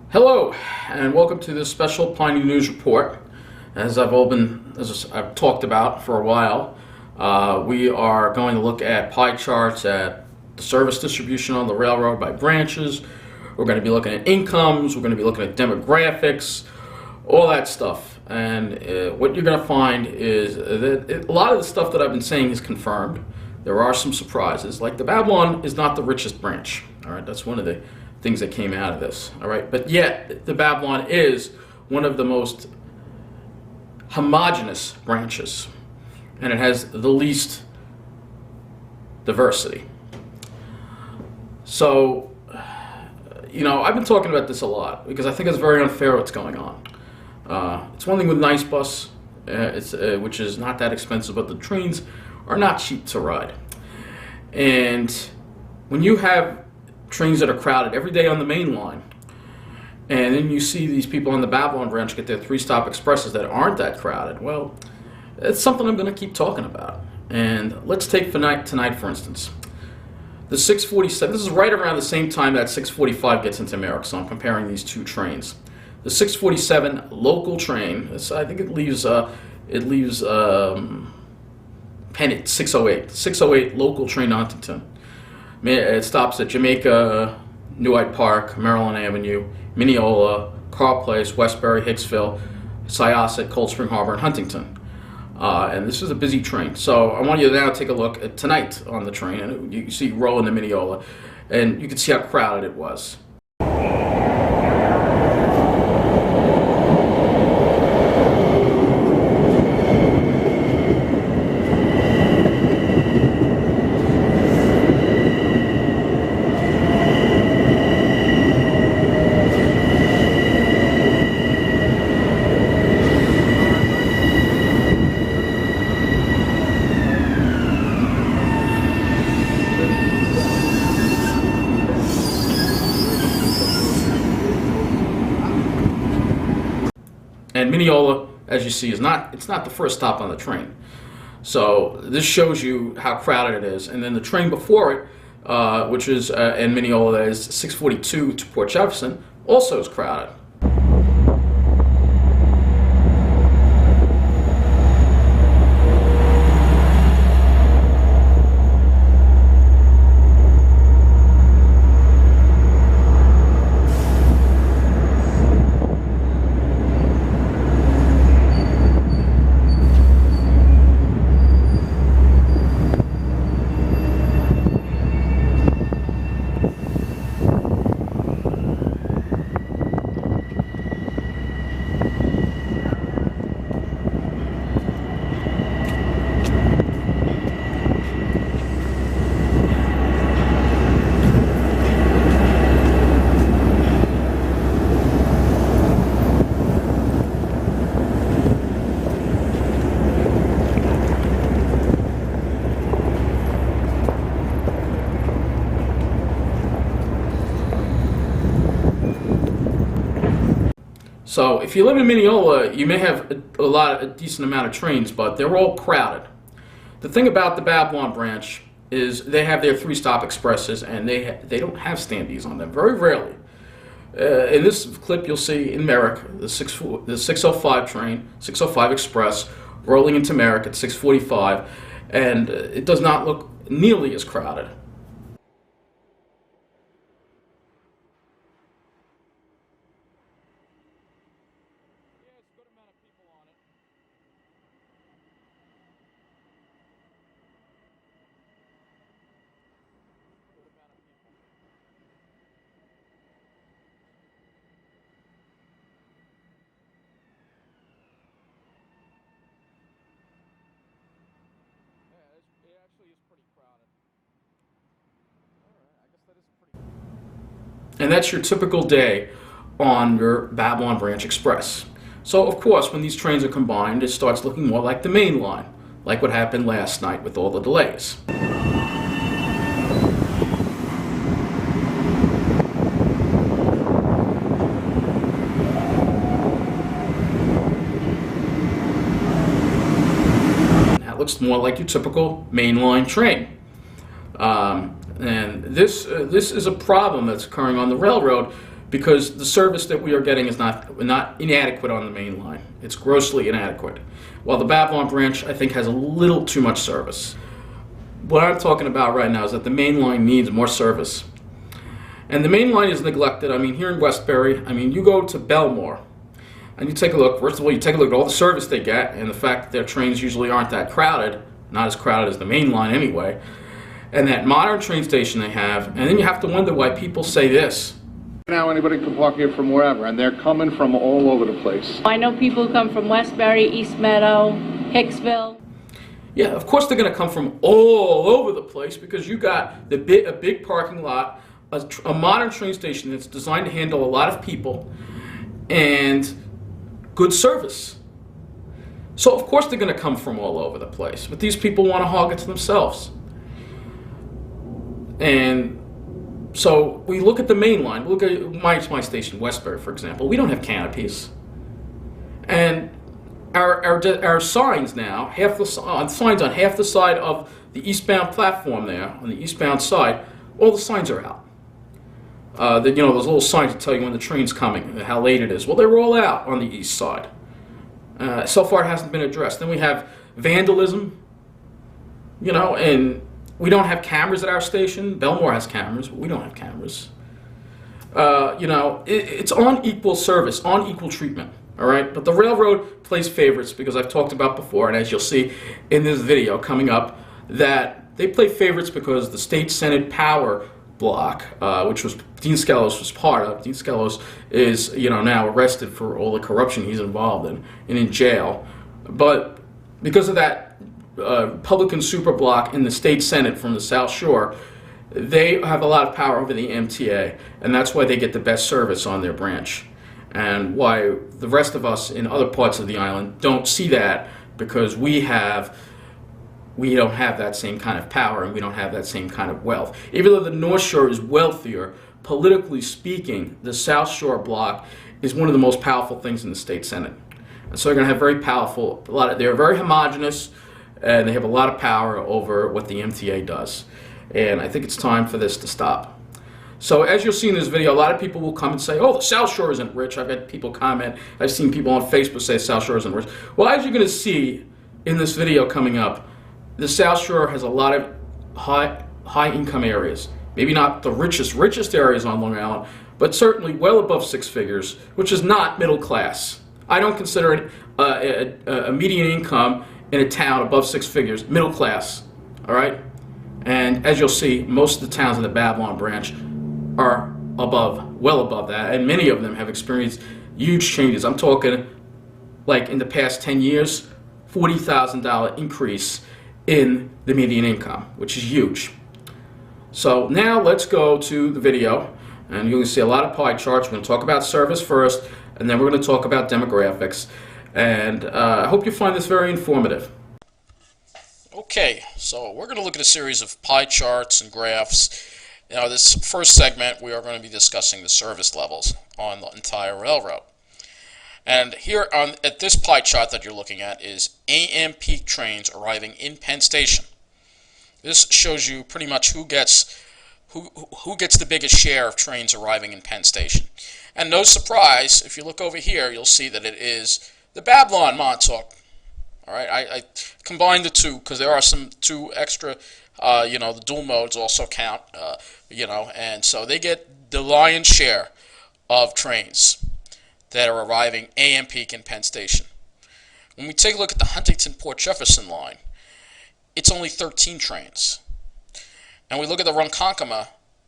Hello, and welcome to this special Piney News Report. As I've talked about for a while, we are going to look at pie charts at the service distribution on the railroad by branches. We're going to be looking at incomes. We're going to be looking at demographics, all that stuff. And what you're going to find is that a lot of the stuff that I've been saying is confirmed. There are some surprises, like the Babylon is not the richest branch. All right, that's one of the things that came out of this. All right, but yet the Babylon is one of the most homogeneous branches, and it has the least diversity. So, I've been talking about this a lot because I think it's very unfair what's going on. It's one thing with Nice Bus, which is not that expensive, but the trains are not cheap to ride. And when you have trains that are crowded every day on the main line, and then you see these people on the Babylon branch get their three-stop expresses that aren't that crowded, well, it's something I'm going to keep talking about. And let's take tonight, for instance. The 647, this is right around the same time that 645 gets into America, so I'm comparing these two trains. The 647 local train, I think it leaves Penn at 608. 608 local train to Huntington. It stops at Jamaica, New Hyde Park, Maryland Avenue, Mineola, Carl Place, Westbury, Hicksville, Syosset, Cold Spring Harbor, and Huntington. And this is a busy train. So I want you to now take a look at tonight on the train. And you see roll into Mineola, and you can see how crowded it was. And Mineola, as you see, it's not the first stop on the train. So this shows you how crowded it is. And then the train before it, which is in Mineola, that is 642 to Port Jefferson, also is crowded. So if you live in Mineola, you may have a decent amount of trains, but they're all crowded. The thing about the Babylon branch is they have their three-stop expresses, and they don't have standees on them, very rarely. In this clip, you'll see in Merrick, the 605 train, 605 Express, rolling into Merrick at 645, and it does not look nearly as crowded. And that's your typical day on your Babylon Branch Express. So of course, when these trains are combined, it starts looking more like the main line, like what happened last night with all the delays. That looks more like your typical mainline train. And this is a problem that's occurring on the railroad because the service that we are getting is not inadequate on the main line. It's grossly inadequate. While the Babylon branch, I think, has a little too much service. What I'm talking about right now is that the main line needs more service. And the main line is neglected. I mean, here in Westbury, I mean, you go to Belmore, and you take a look. First of all, you take a look at all the service they get, and the fact that their trains usually aren't that crowded, not as crowded as the main line anyway, and that modern train station they have, and then you have to wonder why people say this. Now anybody can park here from wherever, and they're coming from all over the place. I know people come from Westbury, East Meadow, Hicksville. Yeah, of course they're going to come from all over the place because you got a big parking lot, a modern train station that's designed to handle a lot of people, and good service. So of course they're going to come from all over the place, but these people want to hog it to themselves. And so we look at the main line. Look at my station, Westbury, for example. We don't have canopies, and our signs now, signs on half the side of the eastbound platform there, on the eastbound side, all the signs are out. Those little signs that tell you when the train's coming, how late it is. Well, they're all out on the east side. So far it hasn't been addressed. Then we have vandalism, and we don't have cameras at our station. Belmore has cameras, but we don't have cameras. It's unequal service, unequal treatment, all right? But the railroad plays favorites because I've talked about before, and as you'll see in this video coming up, that they play favorites because the state Senate power block, which was Dean Skelos was part of. Dean Skelos is, now arrested for all the corruption he's involved in and in jail. But because of that Republican super bloc in the state Senate from the South Shore, they have a lot of power over the MTA, and that's why they get the best service on their branch, and why the rest of us in other parts of the island don't see that, because we don't have that same kind of power and we don't have that same kind of wealth. Even though the North Shore is wealthier, politically speaking, the South Shore bloc is one of the most powerful things in the state Senate. And so they're going to have very powerful, they're very homogeneous, and they have a lot of power over what the MTA does. And I think it's time for this to stop. So as you'll see in this video, a lot of people will come and say, oh, the South Shore isn't rich. I've had people comment. I've seen people on Facebook say South Shore isn't rich. Well, as you're going to see in this video coming up, the South Shore has a lot of high income areas. Maybe not the richest areas on Long Island, but certainly well above six figures, which is not middle class. I don't consider it a median income in a town above six figures middle class, all right? And as you'll see, most of the towns in the Babylon branch are well above that, and many of them have experienced huge changes. I'm talking, like in the past 10 years, $40,000 increase in the median income, which is huge. So now let's go to the video, and you're going to see a lot of pie charts. We're going to talk about service first, and then we're going to talk about demographics. And I hope you find this very informative. Okay, so we're going to look at a series of pie charts and graphs. Now, this first segment, we are going to be discussing the service levels on the entire railroad. And here at this pie chart that you're looking at is AM peak trains arriving in Penn Station. This shows you pretty much who gets the biggest share of trains arriving in Penn Station. And no surprise, if you look over here, you'll see that it is the Babylon Montauk. All right, I combined the two because there are two extra, the dual modes also count, and so they get the lion's share of trains that are arriving AM peak in Penn Station. When we take a look at the Huntington-Port Jefferson line, it's only 13 trains. And we look at the Ronkonkoma,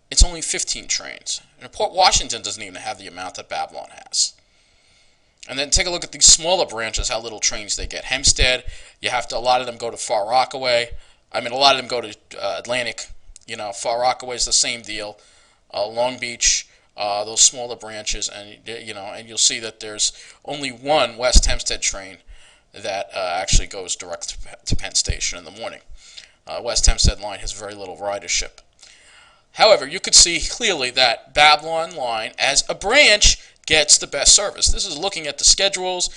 it's only 15 trains. And Port Washington doesn't even have the amount that Babylon has. And then take a look at these smaller branches, how little trains they get. Hempstead, a lot of them go to Far Rockaway. A lot of them go to Atlantic. Far Rockaway is the same deal. Long Beach, those smaller branches, and you'll see that there's only one West Hempstead train that actually goes direct to Penn Station in the morning. West Hempstead line has very little ridership. However, you could see clearly that Babylon line, as a branch, gets the best service. This is looking at the schedules.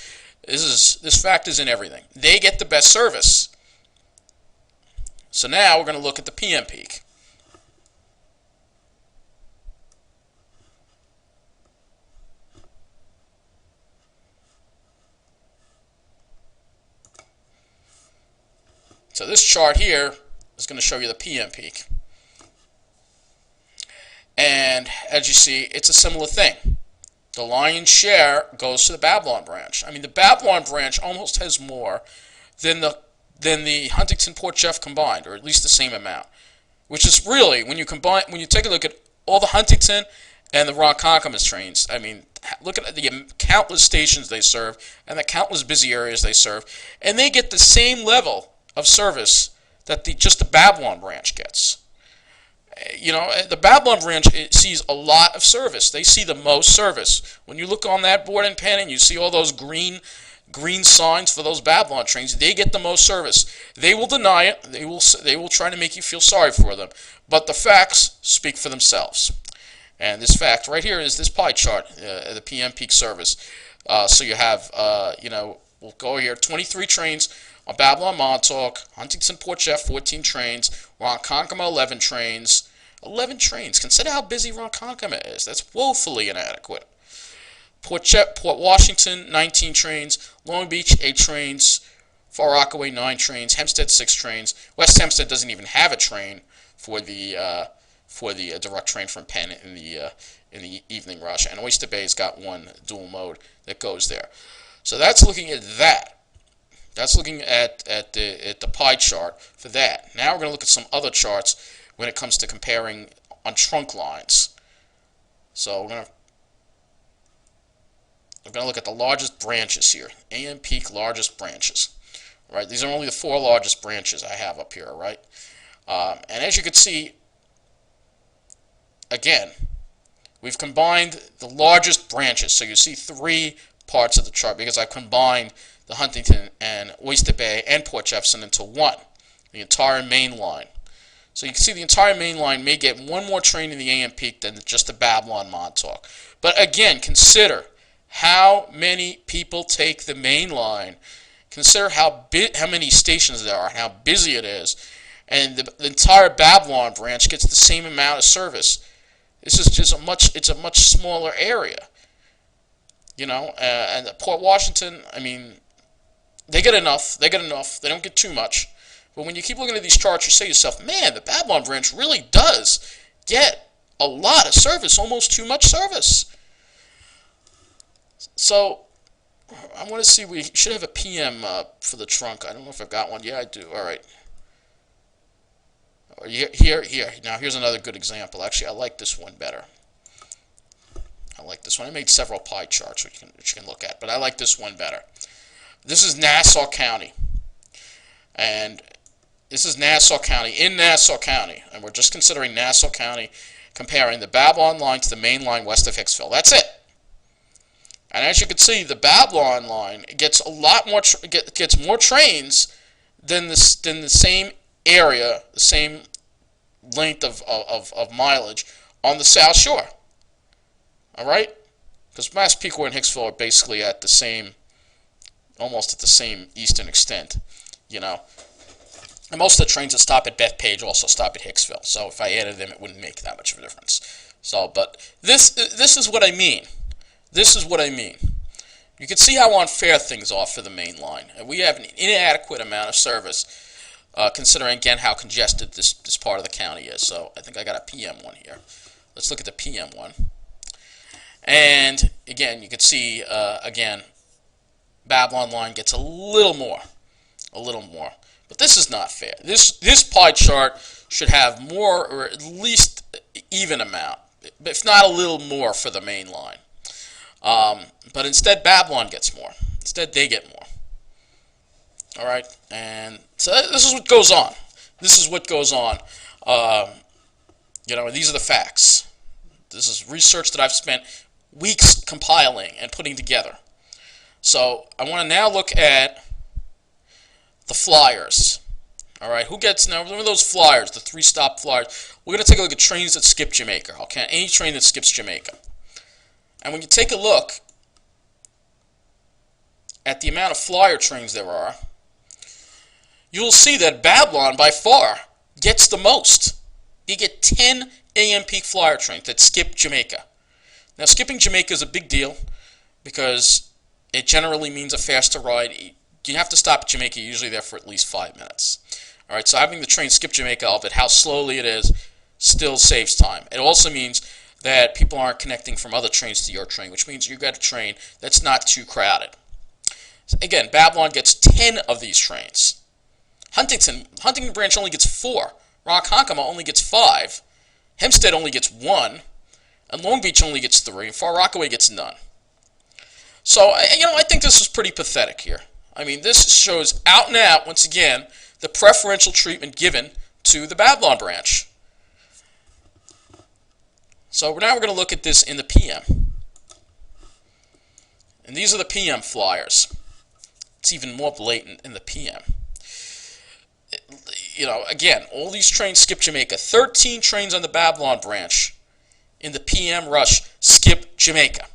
This factors in everything. They get the best service. So now we're going to look at the PM peak. So this chart here is going to show you the PM peak. And as you see, it's a similar thing. The lion's share goes to the Babylon branch. I mean, the Babylon branch almost has more than the Huntington Port Jeff combined, or at least the same amount. Which is really, when you take a look at all the Huntington and the Ronkonkoma trains, I mean, look at the countless stations they serve and the countless busy areas they serve, and they get the same level of service that just the Babylon branch gets. You know, the Babylon branch sees a lot of service. They see the most service. When you look on that board in Penn and you see all those green signs for those Babylon trains, they get the most service. They will deny it. They will try to make you feel sorry for them. But the facts speak for themselves. And this fact right here is this pie chart, the PM peak service. So you have, we'll go here, 23 trains on Babylon Montauk, Huntington Port Jeff 14 trains, Ronkonkoma 11 trains. 11 trains. Consider how busy Ronkonkoma is. That's woefully inadequate. Port Washington 19 trains, Long Beach 8 trains, Far Rockaway 9 trains, Hempstead 6 trains. West Hempstead doesn't even have a train for the direct train from Penn in the evening rush, and Oyster Bay's got one dual mode that goes there. So that's looking at that. That's looking at the pie chart for that. Now we're going to look at some other charts when it comes to comparing on trunk lines. So we're going to look at the largest branches here. AM peak largest branches. Right? These are only the 4 largest branches I have up here, right? And as you can see, again, we've combined the largest branches. So you see 3 parts of the chart because I've combined the Huntington and Oyster Bay and Port Jefferson into one, the entire main line. So you can see the entire main line may get one more train in the AM peak than just the Babylon Montauk. But again, consider how many people take the main line. Consider how many stations there are and how busy it is. And the entire Babylon branch gets the same amount of service. This is just a much smaller area. You know, and Port Washington, I mean, they get enough. They don't get too much. But when you keep looking at these charts, you say to yourself, man, the Babylon branch really does get a lot of service, almost too much service. So I want to see, we should have a PM for the trunk. I don't know if I've got one. Yeah, I do. All right. Here. Now, here's another good example. Actually, I like this one better. I made several pie charts which you can look at, but I like this one better. This is Nassau County. And this is Nassau County, in Nassau County. And we're just considering Nassau County, comparing the Babylon line to the main line west of Hicksville. That's it. And as you can see, the Babylon line gets a lot more gets more trains than the same area, the same length of mileage on the South Shore. All right, because Massapequa and Hicksville are basically at the same, almost at the same eastern extent, you know. And most of the trains that stop at Bethpage also stop at Hicksville. So if I added them, it wouldn't make that much of a difference. So, but this is what I mean. This is what I mean. You can see how unfair things are for the main line. And we have an inadequate amount of service, considering, again, how congested this part of the county is. So I think I got a PM one here. Let's look at the PM one. And, again, you can see, again, Babylon line gets a little more. But this is not fair. This pie chart should have more, or at least even amount, if not a little more for the main line. But instead, Babylon gets more. Instead, they get more. All right? And so this is what goes on. You know, these are the facts. This is research that I've spent weeks compiling and putting together. So I want to now look at the flyers. All right, who gets, now remember those flyers, the 3-stop flyers. We're going to take a look at trains that skip Jamaica. Okay, any train that skips Jamaica. And when you take a look at the amount of flyer trains there are, you'll see that Babylon by far gets the most. You get 10 AM peak flyer trains that skip Jamaica. Now, skipping Jamaica is a big deal because it generally means a faster ride. You have to stop at Jamaica, you're usually there for at least 5 minutes. All right, so having the train skip Jamaica, albeit how slowly it is, still saves time. It also means that people aren't connecting from other trains to your train, which means you got a train that's not too crowded. Again, Babylon gets 10 of these trains. Huntington branch only gets 4. Ronkonkoma only gets 5. Hempstead only gets 1. And Long Beach only gets 3. And Far Rockaway gets none. So, I think this is pretty pathetic here. I mean, this shows out and out, once again, the preferential treatment given to the Babylon branch. So now we're going to look at this in the PM. And these are the PM flyers. It's even more blatant in the PM. Again, all these trains skip Jamaica. 13 trains on the Babylon branch in the PM rush skip Jamaica.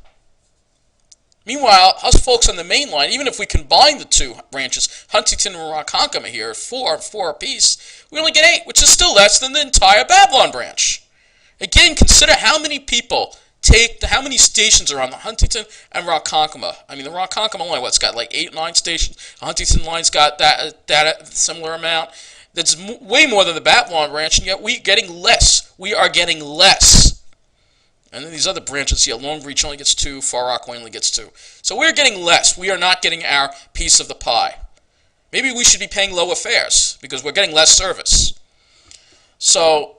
Meanwhile, us folks on the main line, even if we combine the two branches, Huntington and Ronkonkoma here, 4 and 4 apiece, we only get 8, which is still less than the entire Babylon branch. Again, consider how many people how many stations are on the Huntington and Ronkonkoma. I mean, the Ronkonkoma line, it's got like 8, 9 stations. The Huntington line's got that similar amount. That's way more than the Babylon branch, and yet we're getting less. We are getting less. And then these other branches here, Long Beach only gets 2, Far Rockaway only gets 2. So we're getting less. We are not getting our piece of the pie. Maybe we should be paying lower fares because we're getting less service. So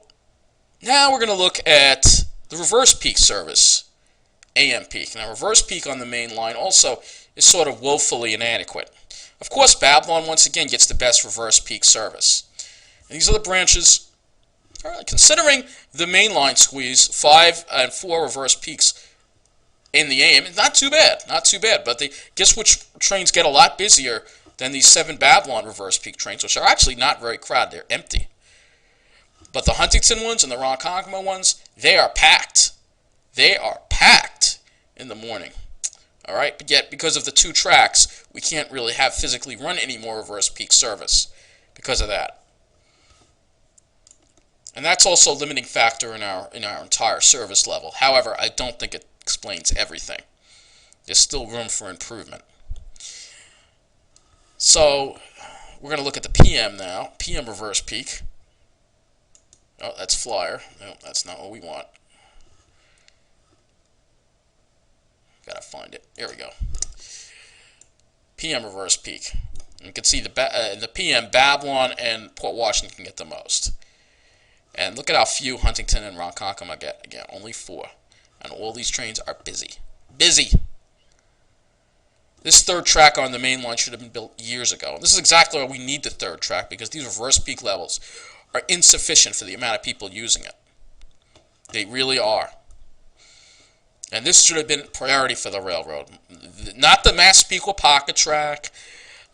now we're going to look at the reverse peak service, AM peak. Now, reverse peak on the main line also is sort of woefully inadequate. Of course, Babylon, once again, gets the best reverse peak service. And these are the branches, considering the main line squeeze, 5 and 4 reverse peaks in the AM, it's not too bad, but guess which trains get a lot busier than these 7 Babylon reverse peak trains, which are actually not very crowded, they're empty. But the Huntington ones and the Ronkonkoma ones, they are packed. They are packed in the morning. All right, but yet because of the 2 tracks, we can't really have physically run any more reverse peak service because of that. And that's also a limiting factor in our entire service level. However, I don't think it explains everything. There's still room for improvement. So we're going to look at the PM now. PM reverse peak. Oh, that's flyer. No, that's not what we want. Gotta find it. Here we go. PM reverse peak. You can see the PM, Babylon and Port Washington can get the most. And look at how few Huntington and Ronkonkoma get. Again, only 4. And all these trains are busy. Busy! This 3rd track on the main line should have been built years ago. This is exactly why we need the 3rd track, because these reverse peak levels are insufficient for the amount of people using it. They really are. And this should have been priority for the railroad. Not the Massapequa pocket track,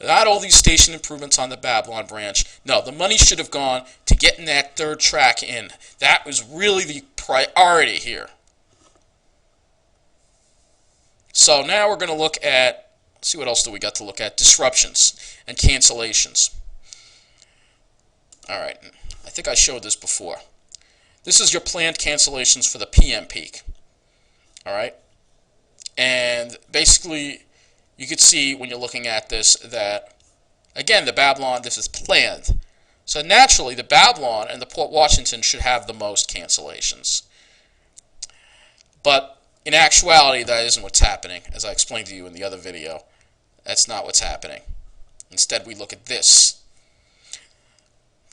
not all these station improvements on the Babylon branch. No, the money should have gone to getting that 3rd track in. That was really the priority here. So now we're going to look at, see what else do we got to look at, disruptions and cancellations. All right, I think I showed this before. This is your planned cancellations for the PM peak. All right, and basically you could see when you're looking at this that, again, the Babylon, this is planned. So naturally, the Babylon and the Port Washington should have the most cancellations. But in actuality, that isn't what's happening, as I explained to you in the other video. That's not what's happening. Instead, we look at this.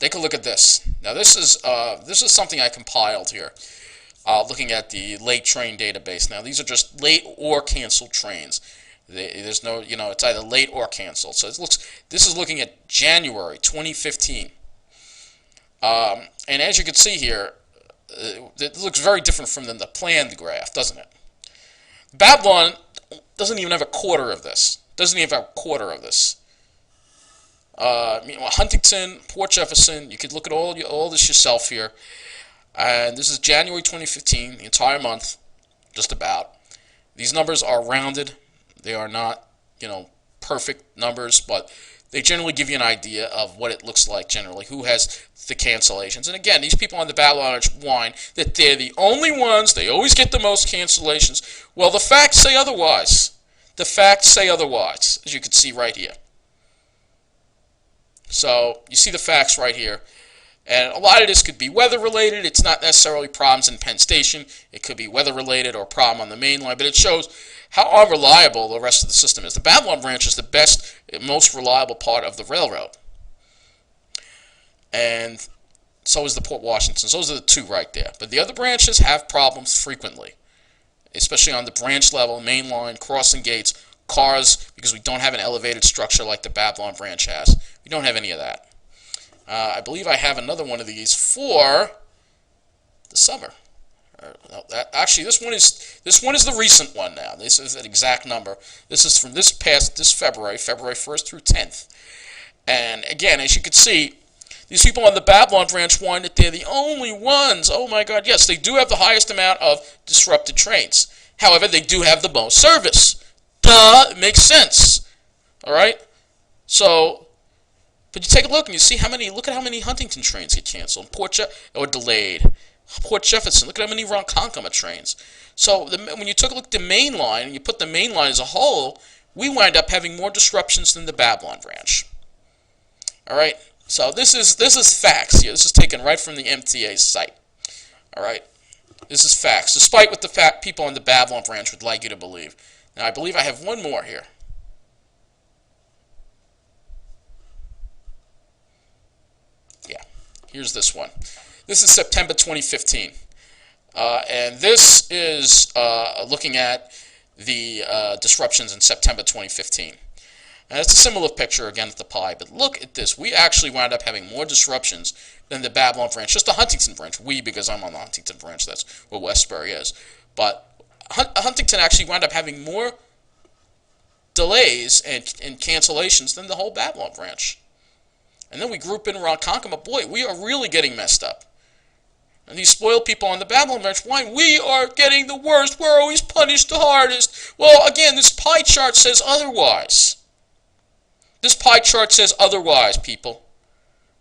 Take a look at this. Now, this is something I compiled here. Looking at the late train database. Now, these are just late or canceled trains. There's no, it's either late or canceled. So this is looking at January 2015. And as you can see here, it looks very different from the planned graph, doesn't it? Babylon doesn't even have a quarter of this. Huntington, Port Jefferson, you could look at all this yourself here. And this is January 2015, the entire month, just about. These numbers are rounded. They are not, perfect numbers, but they generally give you an idea of what it looks like generally, who has the cancellations. And again, these people on the Babylon whine that they're the only ones, they always get the most cancellations. Well, the facts say otherwise. The facts say otherwise, as you can see right here. So you see the facts right here. And a lot of this could be weather related. It's not necessarily problems in Penn Station. It could be weather related or a problem on the main line, but it shows how unreliable the rest of the system is. The Babylon branch is the best, most reliable part of the railroad. And so is the Port Washington. Those are the two right there. But the other branches have problems frequently, especially on the branch level, main line, crossing gates, cars, because we don't have an elevated structure like the Babylon branch has. We don't have any of that. I believe I have another one of these for the summer. Actually, this one is the recent one now. This is an exact number. This is from this February 1st through 10th. And again, as you can see, these people on the Babylon branch whine that they're the only ones. Oh my God, yes, they do have the highest amount of disrupted trains. However, they do have the most service. Duh, it makes sense. All right? So, but you take a look and you see look at how many Huntington trains get canceled, or delayed. Port Jefferson, look at how many Ronkonkoma trains. So when you took a look at the main line, and you put the main line as a whole, we wind up having more disruptions than the Babylon branch. All right, so this is facts here. This is taken right from the MTA site. All right, this is facts, despite what the people on the Babylon branch would like you to believe. Now I believe I have one more here. Here's this one. This is September 2015. And this is looking at the disruptions in September 2015. And it's a similar picture again at the pie, but look at this. We actually wound up having more disruptions than the Babylon branch, just the Huntington branch. Because I'm on the Huntington branch, that's where Westbury is. But Huntington actually wound up having more delays and cancellations than the whole Babylon branch. And then we group in Ronkonkoma. Boy, we are really getting messed up. And these spoiled people on the Babylon branch whine, we are getting the worst. We're always punished the hardest. Well, again, this pie chart says otherwise. This pie chart says otherwise, people.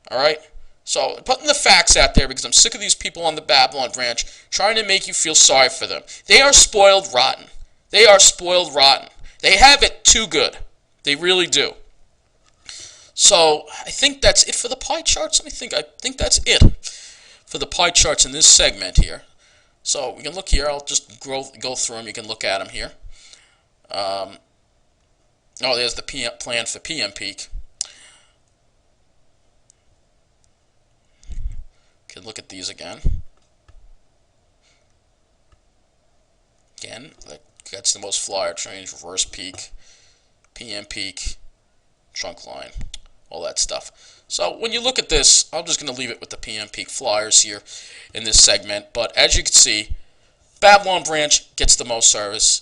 All right? So, putting the facts out there because I'm sick of these people on the Babylon branch trying to make you feel sorry for them. They are spoiled rotten. They are spoiled rotten. They have it too good. They really do. So I think that's it for the pie charts. I think that's it for the pie charts in this segment here. So we can look here. I'll just go through them. You can look at them here. There's the plan for PM peak. You can look at these again. Again, that's the most flyer trains, reverse peak, PM peak, trunk line. All that stuff. So when you look at this, I'm just going to leave it with the PM peak flyers here in this segment. But as you can see, Babylon branch gets the most service,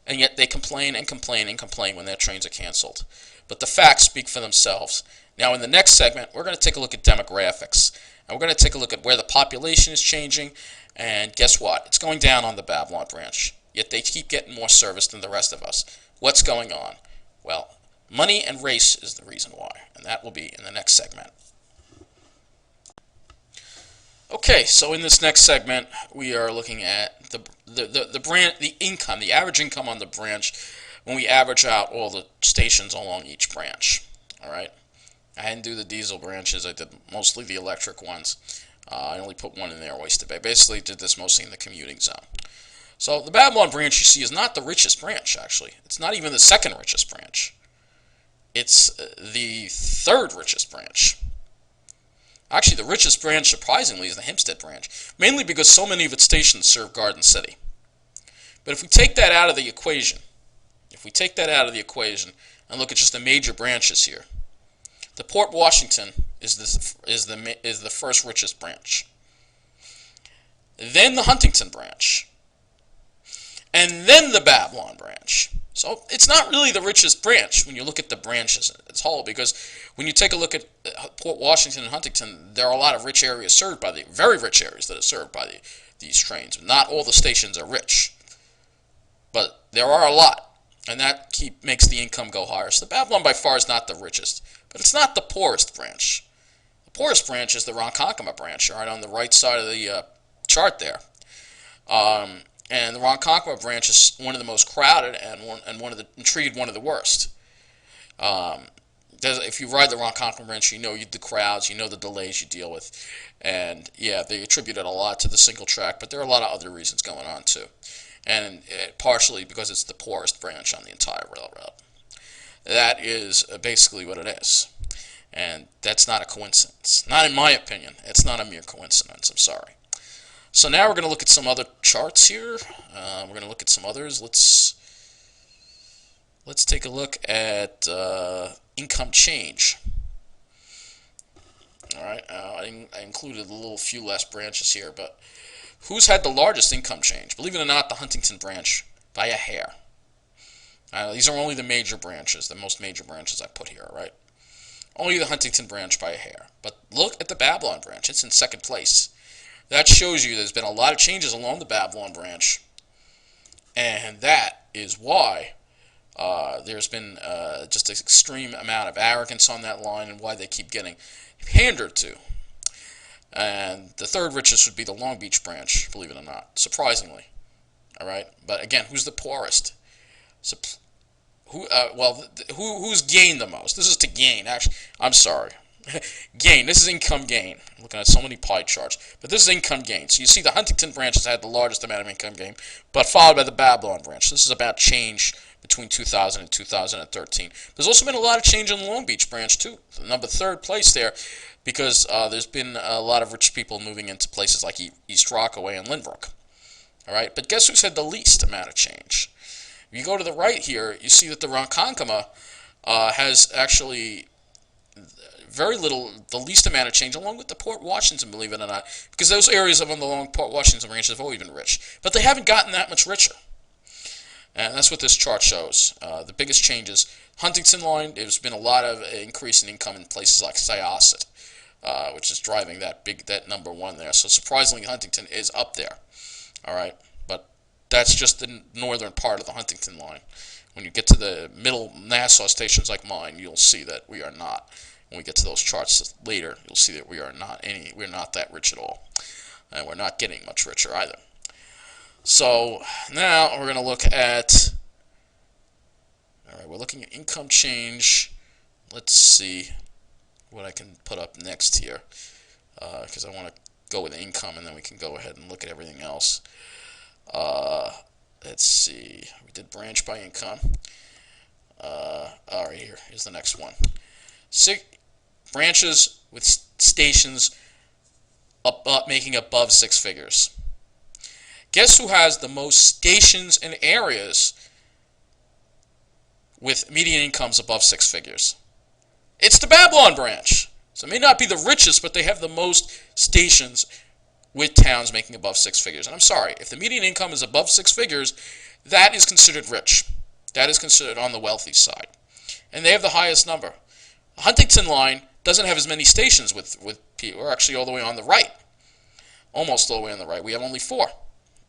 and yet they complain and complain and complain when their trains are canceled. But the facts speak for themselves. Now in the next segment, we're going to take a look at demographics. And we're going to take a look at where the population is changing. And guess what? It's going down on the Babylon branch. Yet they keep getting more service than the rest of us. What's going on? Well, money and race is the reason why, and that will be in the next segment. Okay, so in this next segment, we are looking at the income, the average income on the branch when we average out all the stations along each branch. All right, I didn't do the diesel branches; I did mostly the electric ones. I only put one in there, Oyster Bay. Basically, did this mostly in the commuting zone. So the Babylon branch you see is not the richest branch. Actually, it's not even the second richest branch. It's the third richest branch. Actually, the richest branch, surprisingly, is the Hempstead branch, mainly because so many of its stations serve Garden City. But if we take that out of the equation, and look at just the major branches here, the Port Washington is the first richest branch. Then the Huntington branch, and then the Babylon branch. So it's not really the richest branch when you look at the branches as a whole, because when you take a look at Port Washington and Huntington, there are a lot of rich areas served by very rich areas that are served by these trains. Not all the stations are rich, but there are a lot, and that makes the income go higher. So the Babylon by far is not the richest, but it's not the poorest branch. The poorest branch is the Ronkonkoma branch, right on the right side of the chart there. And the Ronkonkoma branch is one of the most crowded and treated one of the worst. if you ride the Ronkonkoma branch, you know the crowds, you know the delays you deal with, and yeah, they attributed a lot to the single track, but there are a lot of other reasons going on too, and partially because it's the poorest branch on the entire railroad. That is basically what it is, and that's not a coincidence. Not in my opinion. It's not a mere coincidence. I'm sorry. So now we're going to look at some other charts here. We're going to look at some others. Let's take a look at income change. All right, I included a little few less branches here, but who's had the largest income change? Believe it or not, the Huntington branch by a hair. These are only the major branches, the most major branches I put here, right? Only the Huntington branch by a hair. But look at the Babylon branch. It's in second place. That shows you there's been a lot of changes along the Babylon branch, and that is why there's been just an extreme amount of arrogance on that line and why they keep getting pandered to. And the third richest would be the Long Beach branch, believe it or not, surprisingly. All right, but again, who's the poorest? So, who's gained the most? This is to gain. Actually, I'm sorry. Gain. This is income gain. I'm looking at so many pie charts, but this is income gain. So you see the Huntington branch has had the largest amount of income gain, but followed by the Babylon branch. This is about change between 2000 and 2013. There's also been a lot of change in the Long Beach branch too. Number third place there, because there's been a lot of rich people moving into places like East Rockaway and Lynbrook. All right, but guess who's had the least amount of change? If you go to the right here, you see that the Ronkonkoma has actually very little, the least amount of change, along with the Port Washington, believe it or not, because those areas of on the long Port Washington range have always been rich, but they haven't gotten that much richer. And that's what this chart shows. The biggest changes, Huntington line, there's been a lot of increase in income in places like Syosset, which is driving that number one there. So surprisingly, Huntington is up there. All right, but that's just the northern part of the Huntington line. When you get to the middle Nassau stations like mine, you'll see that we are not. When we get to those charts later, you'll see that we're not that rich at all, and we're not getting much richer either. So now we're going to look at. All right, we're looking at income change. Let's see what I can put up next here, because I want to go with income, and then we can go ahead and look at everything else. Let's see. We did branch by income. All right, here's the next one. Branches with stations making above 6 figures. Guess who has the most stations and areas with median incomes above 6 figures? It's the Babylon branch. So it may not be the richest, but they have the most stations with towns making above 6 figures. And I'm sorry, if the median income is above 6 figures, that is considered rich. That is considered on the wealthy side. And they have the highest number. The Huntington line doesn't have as many stations with people. We're actually all the way on the right. Almost all the way on the right. We have only 4.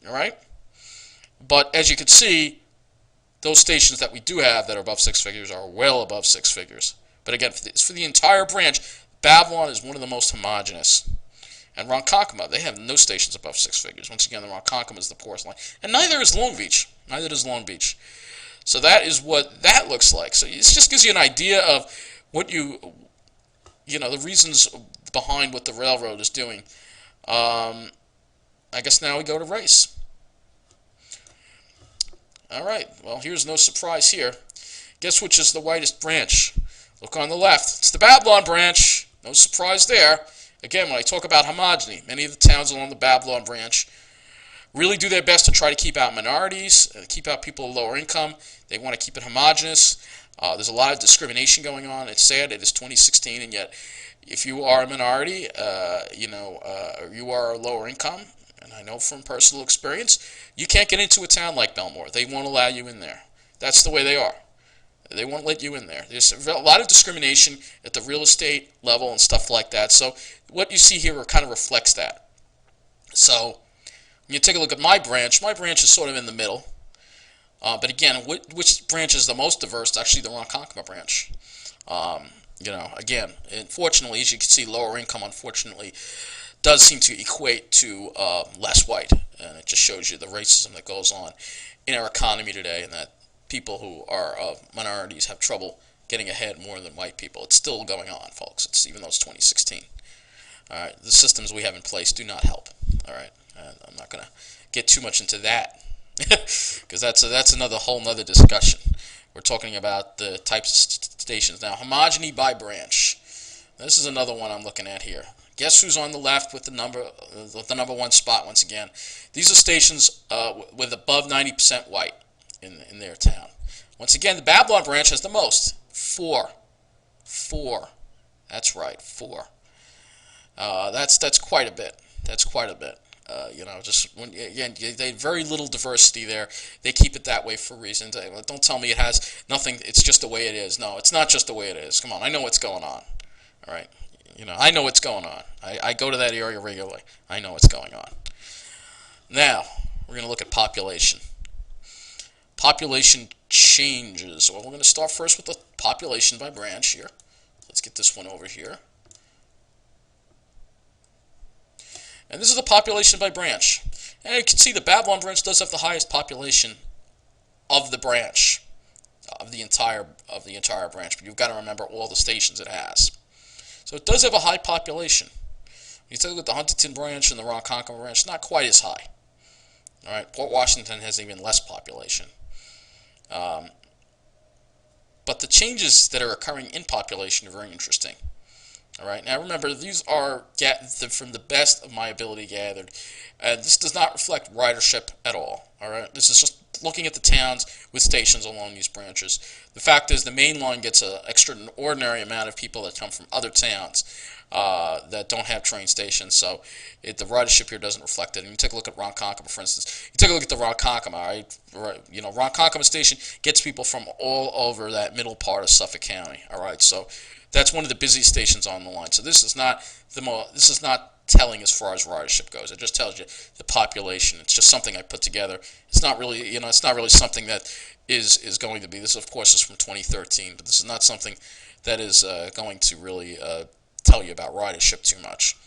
All right? But as you can see, those stations that we do have that are above 6 figures are well above 6 figures. But again, for the entire branch, Babylon is one of the most homogeneous. And Ronkonkoma, they have no stations above 6 figures. Once again, the Ronkonkoma is the poorest line. And neither is Long Beach. Neither does Long Beach. So that is what that looks like. So it just gives you an idea of what the reasons behind what the railroad is doing. I guess now we go to race. All right. Well, here's no surprise here. Guess which is the whitest branch? Look on the left. It's the Babylon branch. No surprise there. Again, when I talk about homogeny, many of the towns along the Babylon branch really do their best to try to keep out minorities, keep out people of lower income. They want to keep it homogenous. There's a lot of discrimination going on. It's sad. It is 2016, and yet if you are a minority, you are lower income, and I know from personal experience, you can't get into a town like Belmore. They won't allow you in there. That's the way they are. They won't let you in there. There's a lot of discrimination at the real estate level and stuff like that. So what you see here kind of reflects that. So when you take a look at my branch is sort of in the middle. But again, which branch is the most diverse? Actually, the Ronkonkoma branch. Again, unfortunately, as you can see, lower income, unfortunately, does seem to equate to less white. And it just shows you the racism that goes on in our economy today, and that people who are minorities have trouble getting ahead more than white people. It's still going on, folks. It's even though it's 2016. All right, the systems we have in place do not help. All right, and I'm not going to get too much into that because that's another whole nother discussion. We're talking about the types of stations now. Homogeny by branch. This is another one I'm looking at here. Guess who's on the left with the number one spot once again? These are stations with above 90% white in their town. Once again, the Babylon branch has the most. 4. That's right, 4. That's quite a bit. That's quite a bit. Just when again, they very little diversity there. They keep it that way for reasons. Don't tell me it has nothing. It's just the way it is. No, it's not just the way it is. Come on, I know what's going on. All right, I know what's going on. I go to that area regularly. I know what's going on. Now we're going to look at population. Population changes. Well, we're going to start first with the population by branch here. Let's get this one over here. And this is the population by branch. And you can see the Babylon branch does have the highest population of the branch, of the entire branch. But you've got to remember all the stations it has. So it does have a high population. When you take a look at the Huntington branch and the Ronkonkoma branch, not quite as high. All right, Port Washington has even less population. But the changes that are occurring in population are very interesting. All right. Now remember, these are from the best of my ability gathered, and this does not reflect ridership at all. All right. This is just looking at the towns with stations along these branches. The fact is, the main line gets an extraordinary amount of people that come from other towns that don't have train stations, so the ridership here doesn't reflect it. And you take a look at Ronkonkoma, for instance. You take a look at the Ronkonkoma. Right. Ronkonkoma station gets people from all over that middle part of Suffolk County. All right. So that's one of the busiest stations on the line. So this is not telling as far as ridership goes. It just tells you the population. It's just something I put together. It's not really, it's not really something that is going to be. This, of course, is from 2013, but this is not something that is going to really tell you about ridership too much.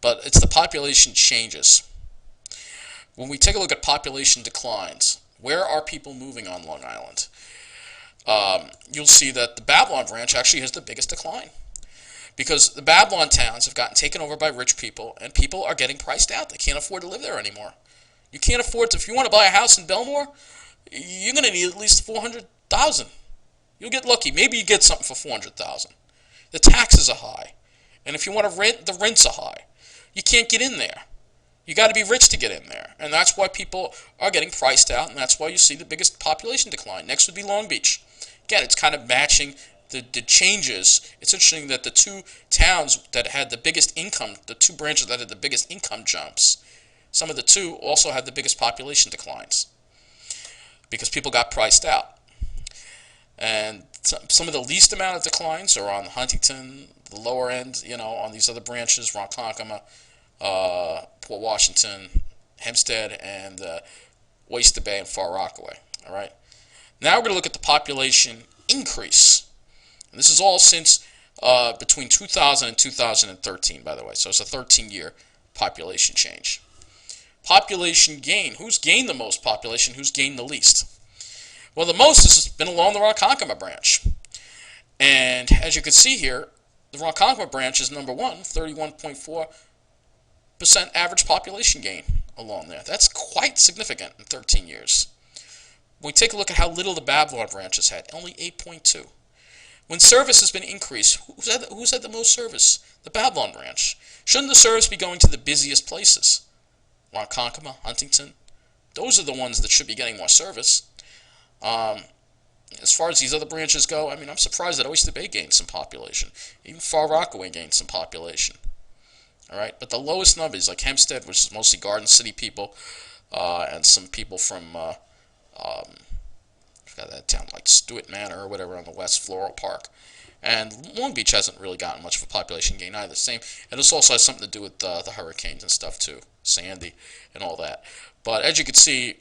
But it's the population changes. When we take a look at population declines, where are people moving on Long Island? You'll see that the Babylon branch actually has the biggest decline, because the Babylon towns have gotten taken over by rich people, and people are getting priced out. They can't afford to live there anymore. You can't afford to. If you want to buy a house in Belmore, you're going to need at least $400,000. You'll get lucky. Maybe you get something for $400,000. The taxes are high, and if you want to rent, the rents are high. You can't get in there. You got to be rich to get in there, and that's why people are getting priced out, and that's why you see the biggest population decline. Next would be Long Beach. Again, it's kind of matching the changes. It's interesting that the two towns that had the biggest income, the two branches that had the biggest income jumps, some of the two also had the biggest population declines because people got priced out. And some of the least amount of declines are on Huntington, the lower end, on these other branches, Ronkonkoma, Port Washington, Hempstead, and Oyster Bay and Far Rockaway. All right. Now we're going to look at the population increase. And this is all since between 2000 and 2013, by the way. So it's a 13-year population change. Population gain. Who's gained the most population? Who's gained the least? Well, the most has been along the Ronkonkoma branch. And as you can see here, the Ronkonkoma branch is number one, 31.4% average population gain along there. That's quite significant in 13 years. When we take a look at how little the Babylon branch has had, only 8.2. When service has been increased, who's had the most service? The Babylon branch. Shouldn't the service be going to the busiest places? Ronkonkoma, Huntington. Those are the ones that should be getting more service. As far as these other branches go, I'm surprised that Oyster Bay gained some population. Even Far Rockaway gained some population. All right, but the lowest numbers, like Hempstead, which is mostly Garden City people, and some people from I forgot that town, like Stewart Manor or whatever on the West Floral Park. And Long Beach hasn't really gotten much of a population gain either. Same, and this also has something to do with the hurricanes and stuff too, Sandy and all that. But as you can see,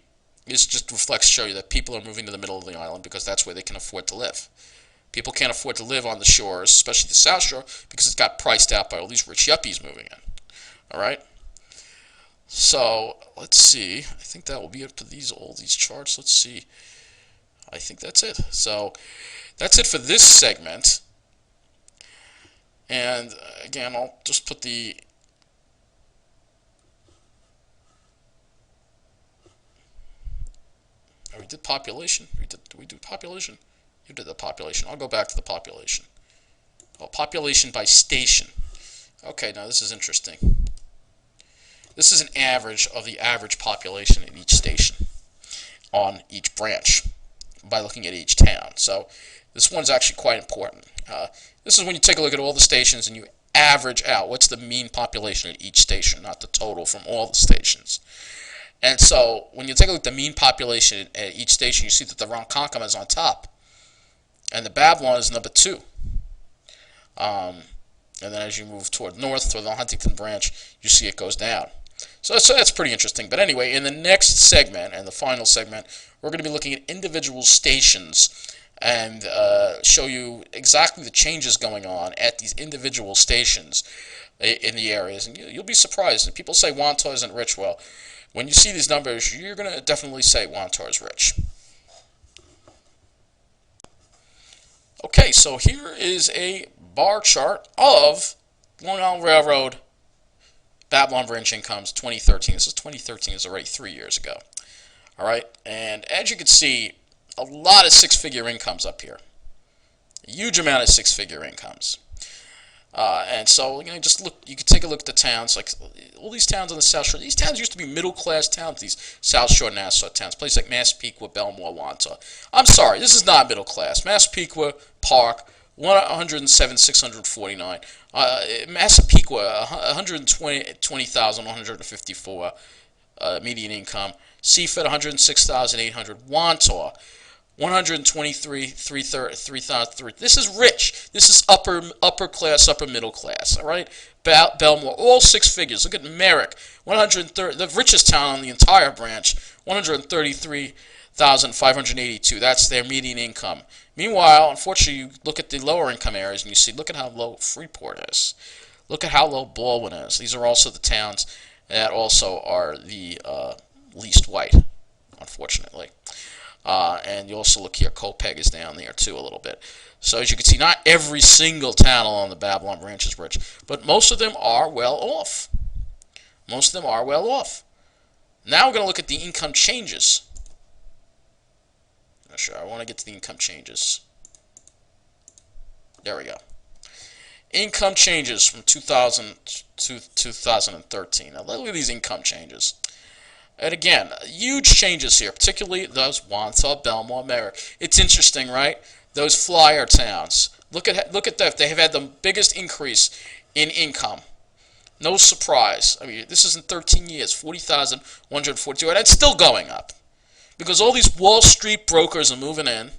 this just reflects to show you that people are moving to the middle of the island because that's where they can afford to live. People can't afford to live on the shores, especially the South Shore, because it's got priced out by all these rich yuppies moving in. All right. So let's see. I think that will be it for all these charts. Let's see. I think that's it. So That's it for this segment. And again, I'll just put the we did population. Did we do population? You did the population. I'll go back to the population. Oh, population by station. Okay, now this is interesting. This is an average of the average population in each station on each branch by looking at each town. So this one's actually quite important. This is when you take a look at all the stations and you average out what's the mean population at each station, not the total from all the stations. And so when you take a look at the mean population at each station, you see that the Ronkonkoma is on top, and the Babylon is number 2. And then as you move toward north, toward the Huntington branch, you see it goes down. So that's pretty interesting. But anyway, in the next segment, and the final segment, we're going to be looking at individual stations and show you exactly the changes going on at these individual stations in the areas. And you'll be surprised. And people say Wantar isn't rich. Well, when you see these numbers, you're going to definitely say Wantar is rich. Okay, so here is a bar chart of Long Island Railroad Babylon branch incomes 2013. This is 2013. This is already 3 years ago. All right, and as you can see, a lot of six-figure incomes up here. A huge amount of six-figure incomes. And so, just look. You can take a look at the towns, like all these towns on the South Shore. These towns used to be middle-class towns. These South Shore Nassau towns, places like Massapequa, Belmore, Wantar. I'm sorry, this is not middle class. Massapequa, Park, 107,649. Massapequa, 120,154 median income. Seaford, 106,800. Wantar, 123,300. This is rich. This is upper class, upper middle class. All right. Belmore, all six figures. Look at Merrick, 130, the richest town on the entire branch, 133,582. That's their median income. Meanwhile, unfortunately, you look at the lower income areas and you see, look at how low Freeport is. Look at how low Baldwin is. These are also the towns that also are the least white, unfortunately. And you also look here, Copeg is down there too a little bit. So as you can see, not every single town along the Babylon branch is rich, but most of them are well off. Most of them are well off. Now we're going to look at the income changes. Sure, I want to get to the income changes. There we go. Income changes from 2000 to 2013. Now look at these income changes. And again, huge changes here, particularly those Wantar, Belmore, Merrick. It's interesting, right? Those flyer towns. Look at that. They have had the biggest increase in income. No surprise. I mean, this is in 13 years, 40,142, and it's still going up. Because all these Wall Street brokers are moving in.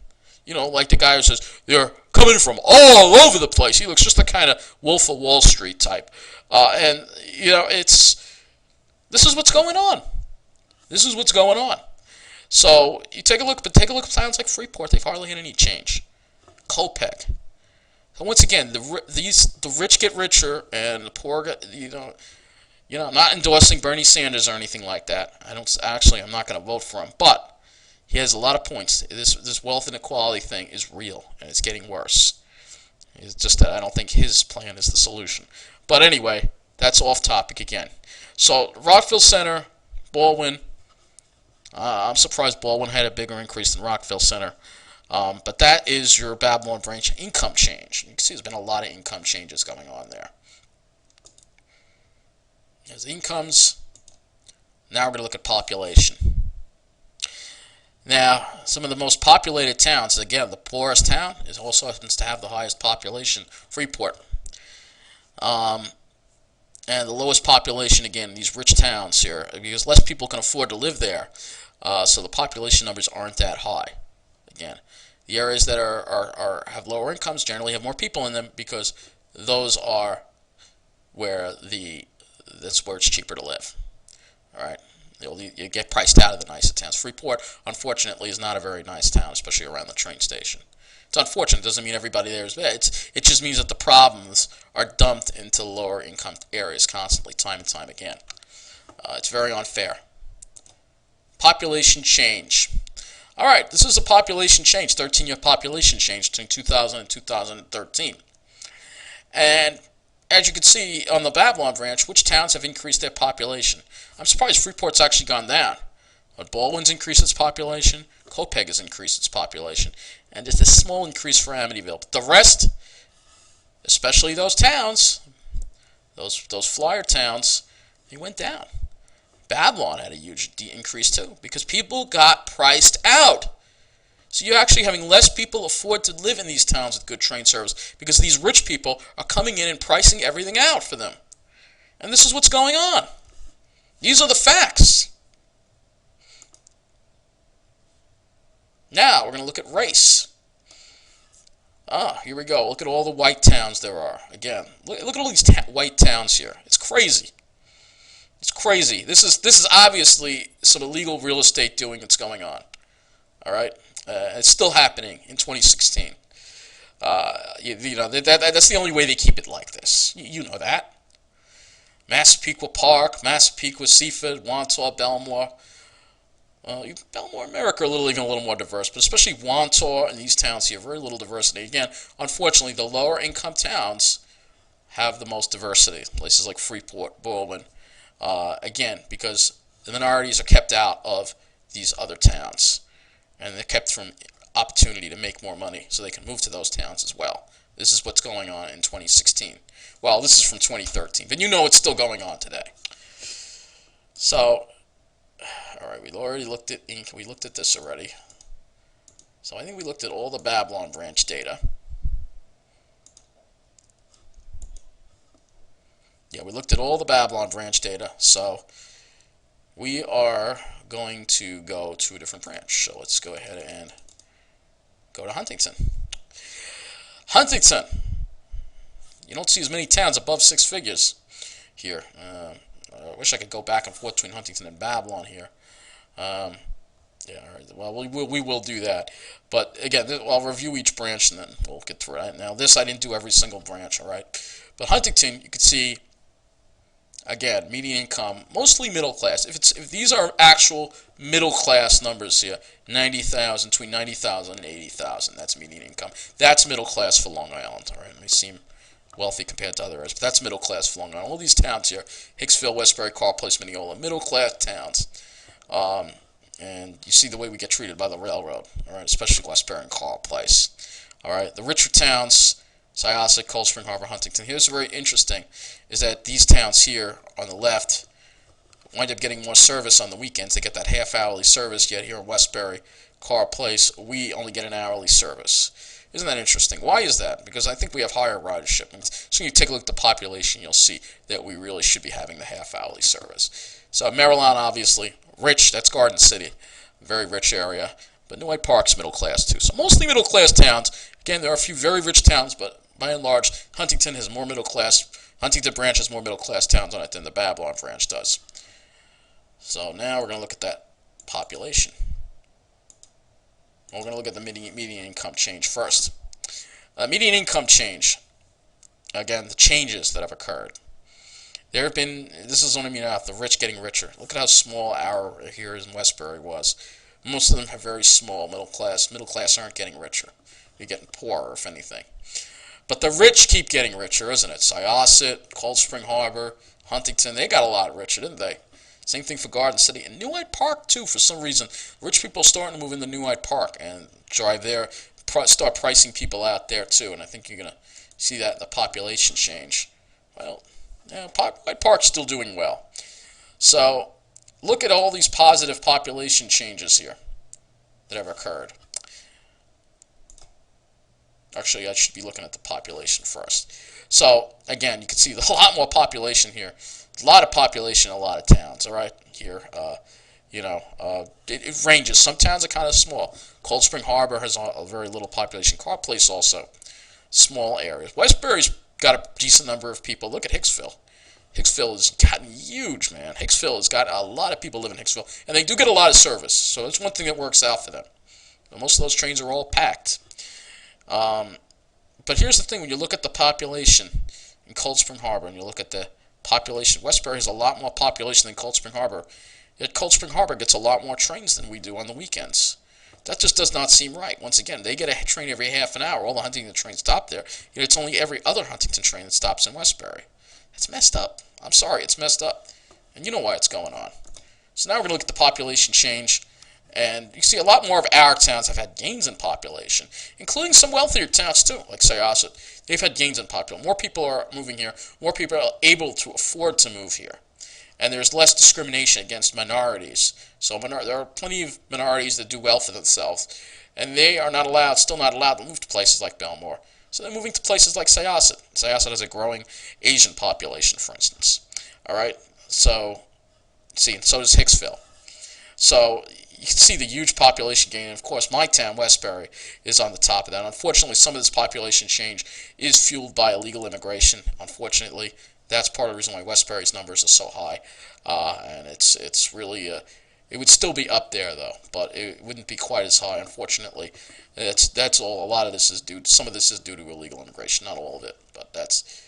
You know, like the guy who says, they're coming from all over the place. He looks just the kind of Wolf of Wall Street type. And, you know, this is what's going on. This is what's going on. So you take a look, but take a look at towns like Freeport. They've hardly had any change. Copeg. So once again, the rich get richer and the poor get, I'm not endorsing Bernie Sanders or anything like that. I'm not going to vote for him. But he has a lot of points. This wealth inequality thing is real, and it's getting worse. It's just that I don't think his plan is the solution. But anyway, that's off topic again. So Rockville Center, Baldwin. I'm surprised Baldwin had a bigger increase than Rockville Center. But that is your Babylon branch income change. You can see there's been a lot of income changes going on there. There's incomes. Now we're going to look at population. Now, some of the most populated towns, again, the poorest town is also happens to have the highest population, Freeport. And the lowest population, again, these rich towns here, because less people can afford to live there. So the population numbers aren't that high. Again, the areas that have lower incomes generally have more people in them because those are where that's where it's cheaper to live. All right, you get priced out of the nicer towns. Freeport, unfortunately, is not a very nice town, especially around the train station. It's unfortunate. It doesn't mean everybody there is bad. It just means that the problems are dumped into lower income areas constantly, time and time again. It's very unfair. Population change. All right, this is a population change, 13-year population change between 2000 and 2013. And as you can see on the Babylon branch, which towns have increased their population? I'm surprised Freeport's actually gone down. But Baldwin's increased its population, Copeg has increased its population, and just a small increase for Amityville. But the rest, especially those towns, those flyer towns, they went down. Babylon had a huge increase too, because people got priced out. So you're actually having less people afford to live in these towns with good train service, because these rich people are coming in and pricing everything out for them. And this is what's going on. These are the facts. Now we're going to look at race. Here we go. Look at all the white towns there are. Again, look at all these white towns here. It's crazy. It's crazy. This is obviously some illegal real estate doing that's going on. All right, it's still happening in 2016. That's the only way they keep it like this. You know that. Massapequa Park, Massapequa, Seaford, Wantaw, Belmore. Belmore, America are even a little more diverse, but especially Wantaw and these towns here, very little diversity. Again, unfortunately, the lower income towns have the most diversity. Places like Freeport, Baldwin. Again, because the minorities are kept out of these other towns, and they're kept from opportunity to make more money so they can move to those towns as well. This is what's going on in 2016. Well, this is from 2013, but you know it's still going on today. So, all right, we already looked at Inc. We looked at this already. So I think we looked at all the Babylon branch data. Yeah, we looked at all the Babylon branch data. So we are going to go to a different branch. So let's go ahead and go to Huntington. Huntington. You don't see as many towns above 6 figures here. I wish I could go back and forth between Huntington and Babylon here. Yeah, all right. Well, we will do that. But again, I'll review each branch and then we'll get through it. Now, this I didn't do every single branch, all right? But Huntington, you can see, again, median income, mostly middle class. If these are actual middle class numbers here, 90,000, between 90,000 and 80,000, that's median income. That's middle class for Long Island, all right? It may seem wealthy compared to other areas, but that's middle class for Long Island. All these towns here, Hicksville, Westbury, Carl Place, Mineola, middle class towns. And you see the way we get treated by the railroad, all right, especially Westbury and Carl Place. All right, the richer towns, Syosset, Cold Spring Harbor, Huntington. Here's very interesting, is that these towns here on the left wind up getting more service on the weekends. They get that half-hourly service, yet here in Westbury, Carl Place, we only get an hourly service. Isn't that interesting? Why is that? Because I think we have higher ridership. So when you take a look at the population, you'll see that we really should be having the half-hourly service. So Maryland, obviously, rich, that's Garden City, very rich area. But New Hyde Park's middle class too. So mostly middle class towns. Again, there are a few very rich towns, but by and large, Huntington has more middle class. Huntington branch has more middle class towns on it than the Babylon branch does. So now we're going to look at that population. We're going to look at the median income change first. Median income change. Again, the changes that have occurred. There have been, this is only the rich getting richer. Look at how small our here in Westbury was. Most of them have very small middle class. Middle class aren't getting richer. You're getting poorer, if anything. But the rich keep getting richer, isn't it? Syosset, Cold Spring Harbor, Huntington, they got a lot richer, didn't they? Same thing for Garden City. And New Hyde Park, too, for some reason. Rich people are starting to move into New Hyde Park and drive there, start pricing people out there, too. And I think you're going to see that in the population change. Well, yeah, Hyde Park's still doing well. So look at all these positive population changes here that have occurred. Actually, I should be looking at the population first. So, again, you can see a lot more population here. A lot of population in a lot of towns, all right, here. It ranges. Some towns are kind of small. Cold Spring Harbor has a very little population. Carl Place also, small areas. Westbury's got a decent number of people. Look at Hicksville. Hicksville has gotten huge, man. Hicksville has got a lot of people live in Hicksville, and they do get a lot of service. So that's one thing that works out for them. But most of those trains are all packed. But here's the thing. When you look at the population in Cold Spring Harbor, and you look at the population, Westbury has a lot more population than Cold Spring Harbor. Yet Cold Spring Harbor gets a lot more trains than we do on the weekends. That just does not seem right. Once again, they get a train every half an hour. All the Huntington trains stop there. Yet it's only every other Huntington train that stops in Westbury. That's messed up. I'm sorry, it's messed up. And you know why it's going on. So now we're going to look at the population change. And you see a lot more of our towns have had gains in population, including some wealthier towns too, like Syosset. They've had gains in population. More people are moving here. More people are able to afford to move here. And there's less discrimination against minorities. So there are plenty of minorities that do well for themselves, and they are not allowed, still not allowed to move to places like Belmore. So they're moving to places like Syosset. Syosset has a growing Asian population, for instance. All right. So, see, so does Hicksville. So you can see the huge population gain. And of course, my town, Westbury, is on the top of that. Unfortunately, some of this population change is fueled by illegal immigration. Unfortunately, that's part of the reason why Westbury's numbers are so high. And it's really it would still be up there though, but it wouldn't be quite as high. Unfortunately, that's all. A lot of this is due. Some of this is due to illegal immigration, not all of it, but that's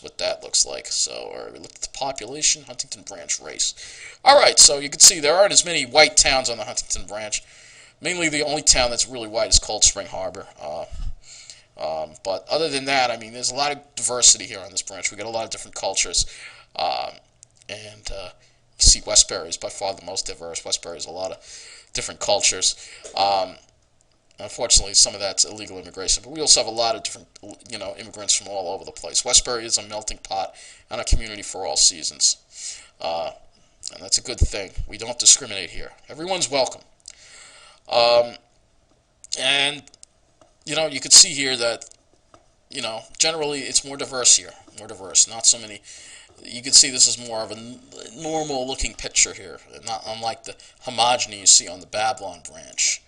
what that looks like. So, we looked at the population, Huntington Branch race. All right, so you can see there aren't as many white towns on the Huntington Branch. Mainly, the only town that's really white is Cold Spring Harbor. But other than that, I mean, there's a lot of diversity here on this branch. We got a lot of different cultures, and you see Westbury is by far the most diverse. Westbury has a lot of different cultures. Unfortunately, some of that's illegal immigration, but we also have a lot of different, immigrants from all over the place. Westbury is a melting pot and a community for all seasons, and that's a good thing. We don't discriminate here. Everyone's welcome, and you can see here that, generally it's more diverse here, more diverse. Not so many. You can see this is more of a normal-looking picture here, not unlike the homogeny you see on the Babylon branch.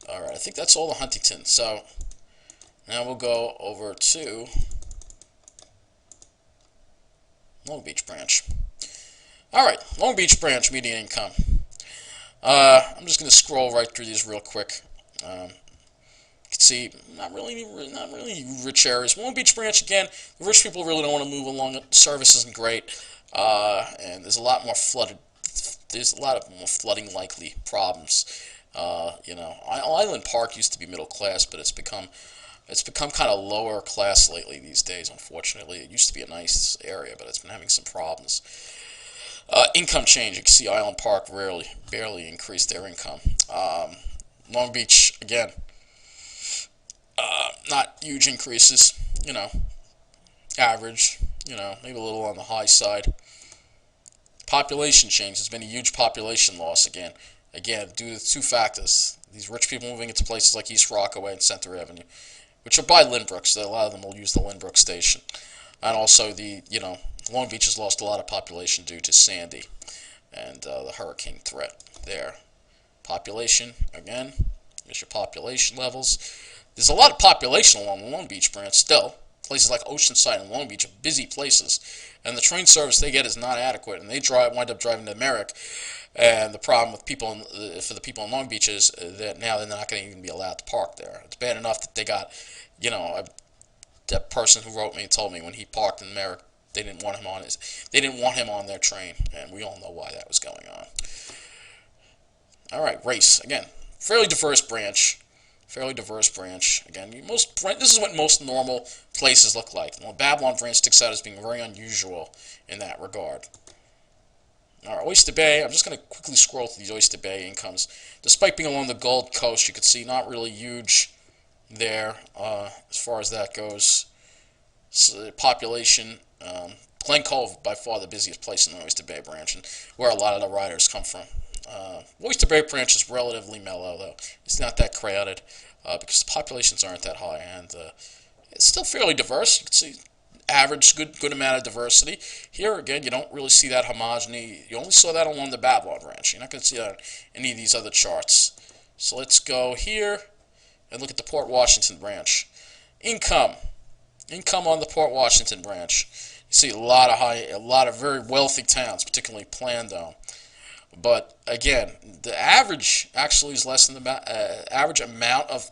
All right, I think that's all the Huntington. So now we'll go over to Long Beach branch. All right, Long Beach branch median income. I'm just going to scroll right through these real quick. You can see not really rich areas. Long Beach branch, again, the rich people really don't want to move along it. Service isn't great, and there's a lot more flooded. There's a lot of more flooding likely problems. Island Park used to be middle class, but it's become kind of lower class lately these days. Unfortunately, it used to be a nice area, but it's been having some problems. Income change. You can see Island Park barely increased their income. Long Beach, again, not huge increases. Average. Maybe a little on the high side. Population change. There's been a huge population loss again. Again, due to two factors. These rich people moving into places like East Rockaway and Center Avenue, which are by Lynbrook, so a lot of them will use the Lynbrook station. And also Long Beach has lost a lot of population due to Sandy and the hurricane threat there. Population, again, there's your population levels. There's a lot of population along the Long Beach branch still. Places like Oceanside and Long Beach are busy places, and the train service they get is not adequate, and they wind up driving to Merrick. And the problem with for the people in Long Beach is that now they're not going to even be allowed to park there. It's bad enough that they got, that person who wrote me and told me when he parked in Merrick, they didn't want him on their train, and we all know why that was going on. All right, race again, fairly diverse branch. Again, this is what most normal places look like. Well, Babylon branch sticks out as being very unusual in that regard. All right, Oyster Bay, I'm just going to quickly scroll through these Oyster Bay incomes. Despite being along the Gold Coast, you can see not really huge there as far as that goes. So, population, Glen Cove, by far the busiest place in the Oyster Bay branch, and where a lot of the riders come from. Oyster Bay branch is relatively mellow, though. It's not that crowded because the populations aren't that high, and it's still fairly diverse. You can see average, good amount of diversity. Here, again, you don't really see that homogeny. You only saw that along the Babylon branch. You're not going to see that on any of these other charts. So let's go here and look at the Port Washington branch. Income on the Port Washington branch. You see a lot of very wealthy towns, particularly Plandome. But again, the average actually is less than the average amount of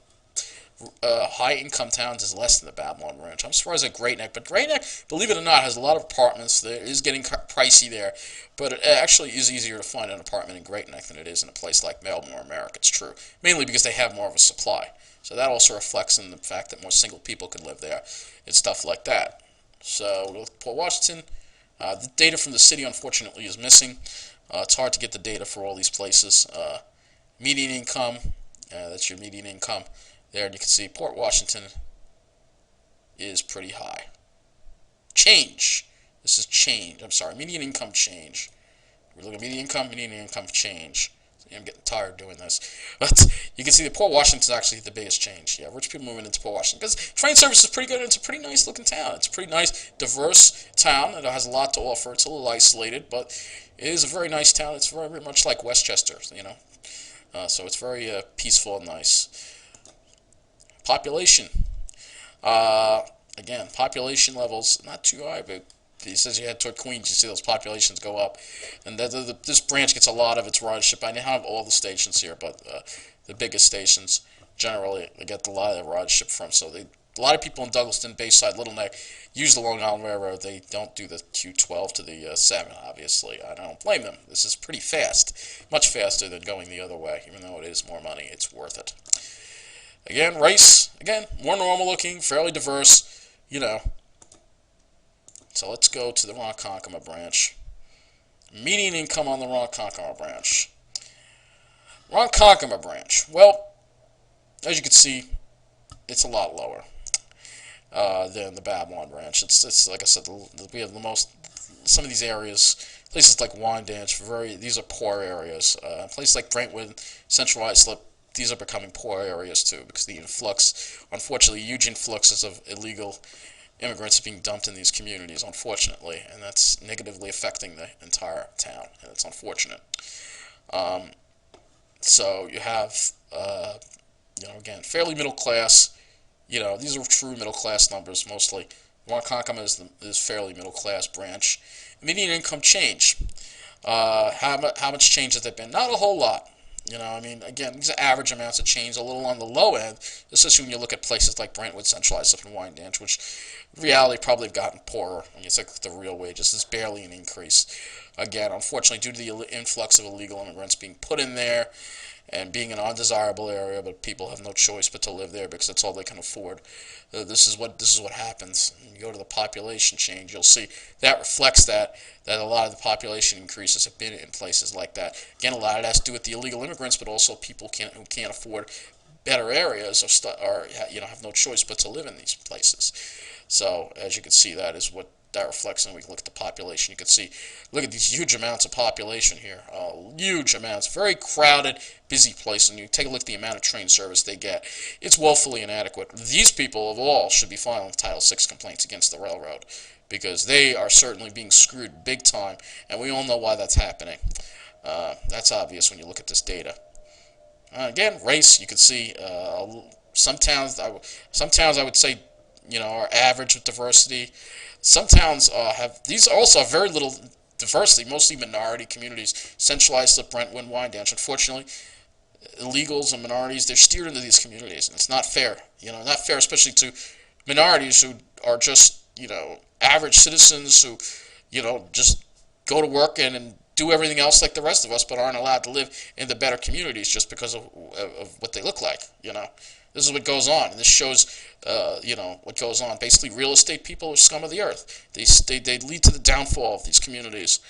high-income towns is less than the Babylon Ranch. I'm surprised at Great Neck, but Great Neck, believe it or not, has a lot of apartments. It is getting pricey there, but it actually is easier to find an apartment in Great Neck than it is in a place like Melbourne or America. It's true, mainly because they have more of a supply. So that also reflects in the fact that more single people can live there and stuff like that. So with Port Washington, the data from the city, unfortunately, is missing. It's hard to get the data for all these places. Median income, that's your median income there, and you can see Port Washington is pretty high. Change. This is change. I'm sorry, median income change. We're looking at median income change. I'm getting tired doing this. But you can see that Port Washington is actually the biggest change. Yeah, rich people moving into Port Washington. Because train service is pretty good, and it's a pretty nice looking town. It's a pretty nice, diverse town. It has a lot to offer. It's a little isolated, but it is a very nice town. It's very, very much like Westchester, you know. So it's very peaceful and nice. Population. Again, population levels, not too high, but he says you head toward Queens, you see those populations go up. And this branch gets a lot of its ridership. I don't have all the stations here, but the biggest stations generally they get a lot of their ridership from. So a lot of people in Douglaston, Bayside, Little Neck use the Long Island Railroad. They don't do the Q12 to the 7, obviously. I don't blame them. This is pretty fast, much faster than going the other way. Even though it is more money, it's worth it. Again, race, again, more normal looking, fairly diverse, you know. So let's go to the Ronkonkoma branch. Median income on the Ronkonkoma branch. Ronkonkoma branch. Well, as you can see, it's a lot lower than the Babylon branch. It's like I said, we have the most. Some of these areas, places like Wyandanch, these are poor areas. Places like Brentwood, Central Islip, these are becoming poor areas too because the influx, unfortunately, huge influxes of illegal immigrants are being dumped in these communities, unfortunately, and that's negatively affecting the entire town, and it's unfortunate. So you have, again, fairly middle class. You know, these are true middle class numbers mostly. Ronkonkoma is fairly middle class branch. Median income change. How much change has there been? Not a whole lot. You know, I mean, again, these are average amounts of change, a little on the low end, especially when you look at places like Brentwood, Central Islip, and Wyandanch, which in reality probably have gotten poorer when you look at the real wages. It's barely an increase. Again, unfortunately, due to the influx of illegal immigrants being put in there and being an undesirable area, but people have no choice but to live there because that's all they can afford. This is what happens. When you go to the population change, you'll see that reflects that a lot of the population increases have been in places like that. Again, a lot of that has to do with the illegal immigrants, but also people who can't afford better areas or have no choice but to live in these places. So as you can see, that is what that reflects, and we can look at the population. You can see, look at these huge amounts of population here, huge amounts, very crowded, busy place, and you take a look at the amount of train service they get. It's woefully inadequate. These people of all should be filing Title VI complaints against the railroad because they are certainly being screwed big time, and we all know why that's happening. That's obvious when you look at this data. Again, race, you can see some towns I would say, are average with diversity. Some towns these also have very little diversity, mostly minority communities. Central Islip, Brentwood, Wyandanch. Unfortunately, illegals and minorities, they're steered into these communities, and it's not fair. Not fair, especially to minorities who are just, average citizens who, just go to work and do everything else like the rest of us, but aren't allowed to live in the better communities just because of what they look like. This is what goes on, and this shows, what goes on. Basically, real estate people are scum of the earth. They lead to the downfall of these communities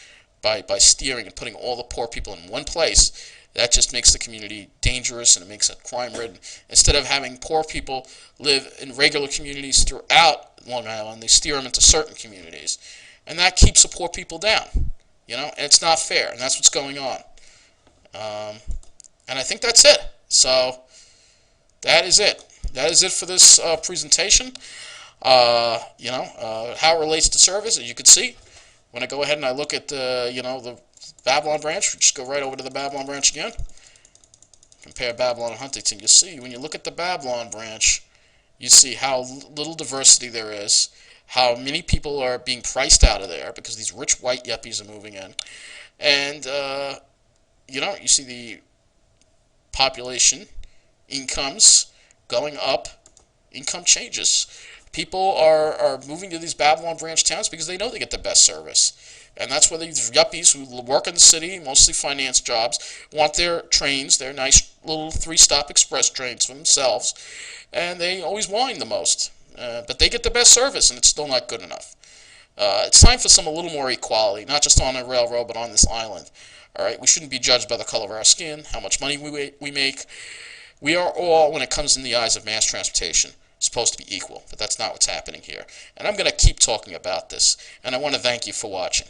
by steering and putting all the poor people in one place. That just makes the community dangerous, and it makes it crime-ridden. Instead of having poor people live in regular communities throughout Long Island, they steer them into certain communities, and that keeps the poor people down. And it's not fair, and that's what's going on. And I think that's it. So that is it. That is it for this presentation. How it relates to service, as you can see, when I go ahead and I look at the Babylon branch, we just go right over to the Babylon branch again. Compare Babylon and Huntington. You see, when you look at the Babylon branch, you see how little diversity there is, how many people are being priced out of there because these rich white yuppies are moving in. And, you see the population incomes going up income changes. People are moving to these Babylon branch towns because they know they get the best service. And that's where these yuppies who work in the city, mostly finance jobs, want their trains, their nice little 3-stop express trains for themselves, and they always whine the most. But they get the best service, and it's still not good enough. It's time for a little more equality, not just on a railroad, but on this island. All right, we shouldn't be judged by the color of our skin, how much money we make. We are all, when it comes in the eyes of mass transportation, supposed to be equal, but that's not what's happening here. And I'm going to keep talking about this, and I want to thank you for watching.